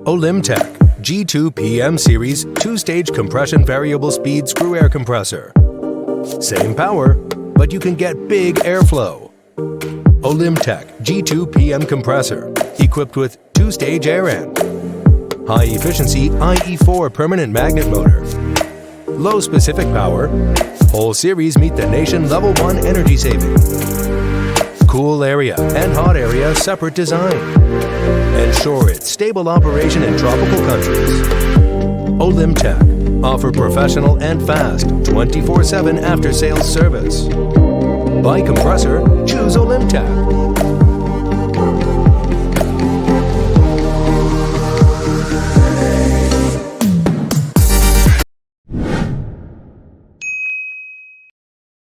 Olymtech G2 PM Series 2-stage compression variable speed screw air compressor. Same power, but you can get big airflow. Olymtech G2 PM compressor, equipped with 2-stage air end. High efficiency IE4 permanent magnet motor. Low specific power. Whole series meet the nation level 1 energy saving. Cool area and hot area separate design. Ensure its stable operation in tropical countries. Olymtech offer professional and fast 24/7 after-sales service. Buy compressor, choose Olymtech.